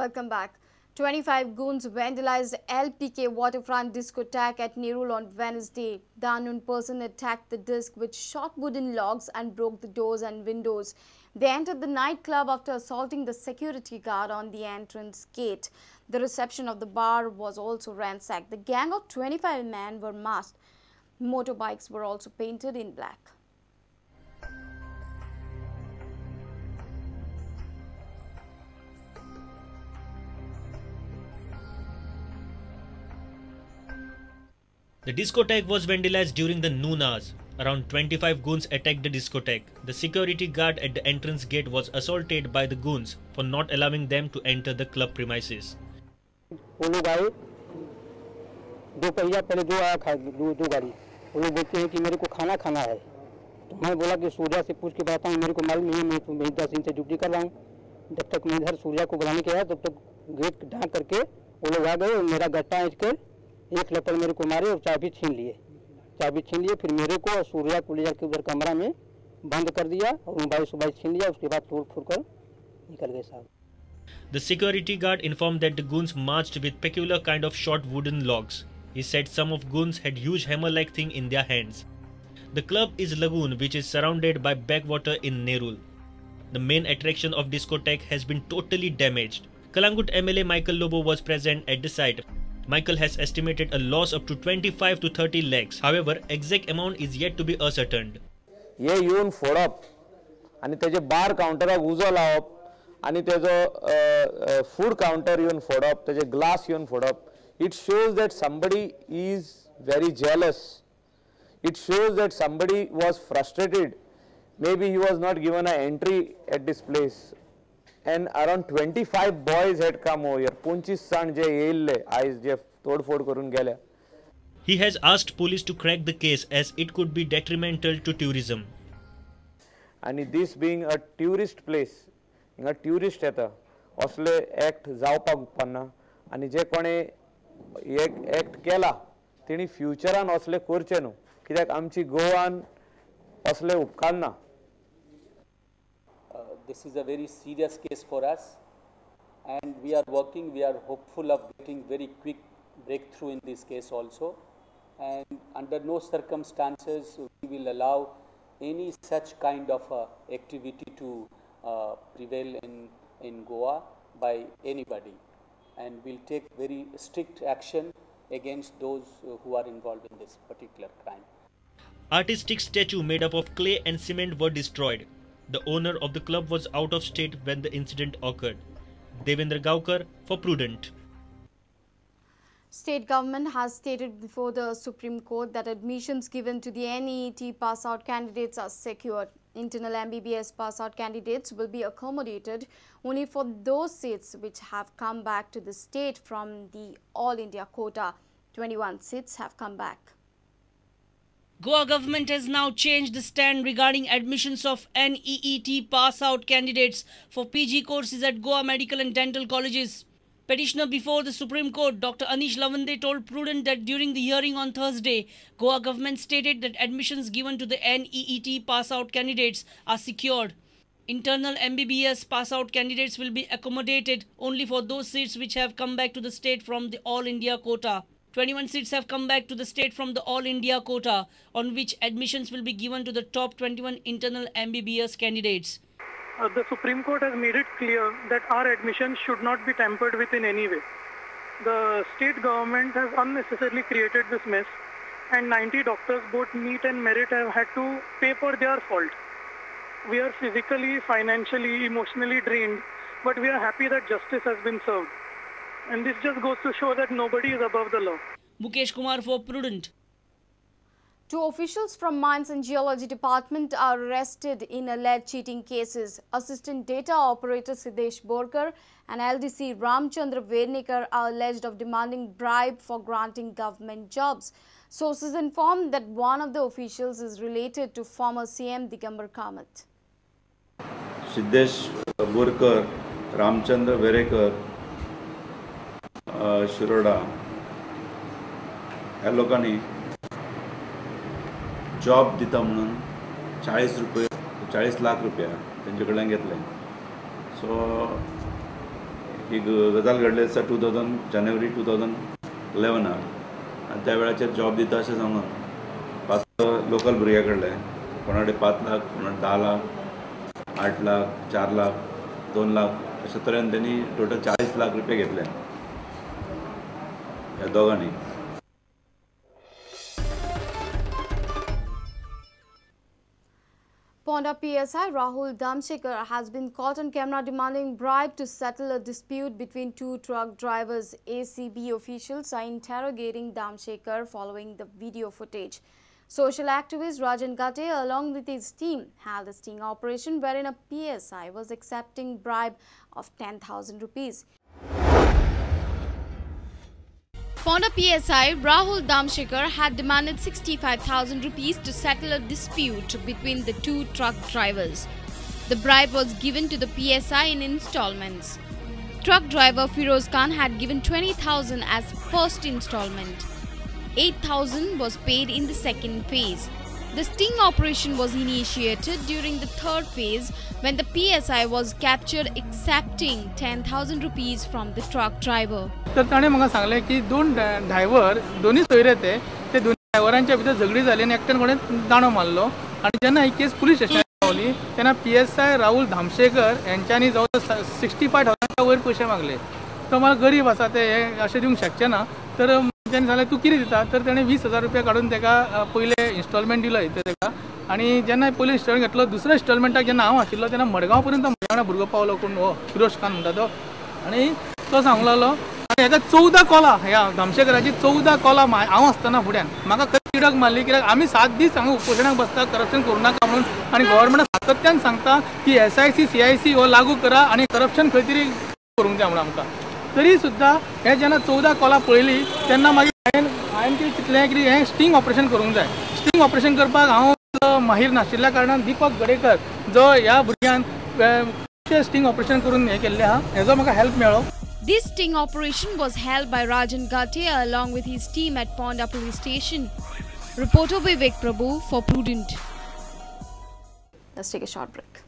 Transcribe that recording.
Welcome back. 25 goons vandalized LPK waterfront discotheque at Nerul on Wednesday. The unknown person attacked the disc with short wooden logs and broke the doors and windows. They entered the nightclub after assaulting the security guard on the entrance gate. The reception of the bar was also ransacked. The gang of 25 men were masked. Motorbikes were also painted in black. The discotheque was vandalized during the noon hours. Around 25 goons attacked the discotheque. The security guard at the entrance gate was assaulted by the goons for not allowing them to enter the club premises. वो लोग आए, दो पहिया पहले दो आया दो गाड़ी। वो लोग बोलते हैं कि मेरे को खाना खाना है। तो मैं बोला कि सूर्या से पूछ के बताता हूँ, मेरे को मालूम नहीं है, मैं तो 10 दिन से ड्यूटी कर रहा हूँ। जब तक मैं इधर सूर्या को बुलाने के आया तब तक गेट ढांक करके वो लोग आ गए और मेरा गट्टा ऐंठ कर एक लपड़ मेरे को मारे और चाबी छीन लिए। फिर मेरे को और सूर्या को ले जाकर उधर कमरा में बंद कर दिया और मोबाइल छीन लिया। उसके बाद तोड़ फोड़ कर निकल गए साहब। The security guard informed that the goons marched with peculiar kind of short wooden logs. He said some of goons had huge hammer-like thing in their hands. The club is Lagoon, which is surrounded by backwater in Nerul. The main attraction of discotheque has been totally damaged. Kalangut MLA Michael Lobo was present at the site. Michael has estimated a loss up to 25 to 30 lakhs. However, exact amount is yet to be ascertained. ये येऊन फोडप आणि त्याचे बार काउंटराक उजो लावप आणि त्याचो food counter येऊन फोडप, त्याचे ग्लास येऊन फोडप. It shows that somebody is very jealous. It shows that somebody was frustrated. Maybe he was not given an entry at this place. And around 25 boys had come over here. 25 जण जे येयल्ले आयज जे तोडफोड करून गेल्या. He has asked police to crack the case as it could be detrimental to tourism. And this being a tourist place, हिंगा tourist येता, असले act जावपाक उपकारना. आणि जे कोणी एक act केला, तेणी फ्युचरान असले करचे न्हू. कित्याक आमची गोवान असले उपकारना. This is a very serious case for us, and we are hopeful of getting very quick breakthrough in this case also, and under no circumstances we will allow any such kind of activity to prevail in Goa by anybody, and we'll take very strict action against those who are involved in this particular crime. Artistic statue made up of clay and cement were destroyed. The owner of the club was out of state when the incident occurred. Devendra Gaukar for Prudent. State government has stated before the Supreme Court that admissions given to the NEET pass-out candidates are secured. Internal MBBS pass-out candidates will be accommodated only for those seats which have come back to the state from the All India quota. 21 seats have come back. Goa government has now changed the stand regarding admissions of NEET pass-out candidates for PG courses at Goa Medical and Dental Colleges. Petitioner before the Supreme Court, Dr. Anish Lavande, told Prudent that during the hearing on Thursday, Goa government stated that admissions given to the NEET pass-out candidates are secured. Internal MBBS pass-out candidates will be accommodated only for those seats which have come back to the state from the All India quota. 21 seats have come back to the state from the All India quota, on which admissions will be given to the top 21 internal MBBS candidates. The Supreme Court has made it clear that our admissions should not be tampered with in any way. The state government has unnecessarily created this mess, and 90 doctors, both NEET and Merit, have had to pay for their fault. We are physically, financially, emotionally drained, but we are happy that justice has been served. And this just goes to show that nobody is above the law. Mukesh Kumar for Prudent. 2 officials from Mines and Geology Department are arrested in alleged cheating cases. Assistant Data Operator Siddesh Borkar and LDC Ramchandra Vednikar are alleged of demanding bribe for granting government jobs. Sources informed that one of the officials is related to former CM Digambar Kamath. Siddesh Borkar, Ramchandra Vednikar, Shiroda ह्या लोकांनी job दिता म्हणून 40 लाख रुपया त्यांचे कडल्यान घेतले. सो ही गजाल घडली आसा जानेवारी 2011 आनी त्या वेळाचेर जॉब दिता अशें सांगून 5 लोकल भुरग्यां कडले कोणाकडे 5 लाख कोणाकडे 10 लाख 8 लाख 4 लाख 2 लाख अशा तरेन त्यांनी टोटल 40 लाख रुपये घेतले ह्या दोगांनी. Ponda PSI Rahul Damshekar has been caught on camera demanding bribe to settle a dispute between 2 truck drivers. ACB officials are interrogating Damshekar following the video footage. Social activist Rajan Gate along with his team held a sting operation wherein a PSI was accepting bribe of 10,000 rupees. Ponda PSI Rahul Damshekar had demanded 65,000 rupees to settle a dispute between the 2 truck drivers. The bribe was given to the PSI in installments. Truck driver Firoz Khan had given 20,000 as first installment. 8,000 was paid in the second phase. The sting operation was initiated during the third phase when the PSI was captured accepting 10,000 rupees from the truck driver. तर ताणे म्हाका सांगले की 2 driver दोन्ही सोयरे ते दोन्ही ड्रायव्हरांच्या भितर झगडी जाली आनी एकट्यान कोणें दाणो मारलो आनी जेन्ना ही केस पुलीस स्टेशनार पावली तेन्ना PSI राहुल धामशेकर यांच्यांनी जवळ 65,000 वयर पयशे मागले. तो मला गरीब आसा ते अशें दिवंक शकचे ना. तर तेणें सांगलें तूं कितें दिता तर तेणें 20,000 रुपया काडून तेका पयले इन्स्टॉलमेंट दिलो तेका आनी जेन्ना पयले इन्स्टॉलमेंट घेतलो दुसऱ्या इन्स्टॉलमेंटाक जेन्ना हांव आशिल्लो तेन्ना मडगांव पर्यंत म्हज्या वांगडा भुरगो पावलो कोण हो फिरोज खान म्हणटा तो आनी तो सांगूंक लागलो आनी हेका 14 कॉलां ह्या धामशेकराची 14 कॉलां हांव आसतना फुड्यान म्हाका खंय तिडक मारली कित्याक आमी 7 दीस हांगा उपोशणाक बसता करप्शन करूं नाका म्हणून आनी गव्हर्मेंटाक सातत्यान सांगता की SIC CIC हो लागू करा आनी करप्शन खंय तरी करूंक जाय म्हणून आमकां. तरी सुद्दां हे जेन्ना 14 कॉलां पळयली तेन्ना मागीर हांवें कितें चिंतलें की हें स्टिंग ऑपरेशन करूंक जाय. स्टिंग ऑपरेशन करपाक हांव माहीर नाशिल्ल्या कारणान दीपक गडेकर जो ह्या भुरग्यान स्टिंग ऑपरेशन करून हें केल्लें आहा हेजो म्हाका हेल्प मेळ्ळो. This sting operation was held by Rajan Gate along with his team at Ponda police station. Reporter Vivek Prabhu for Prudent. Let's take a short break.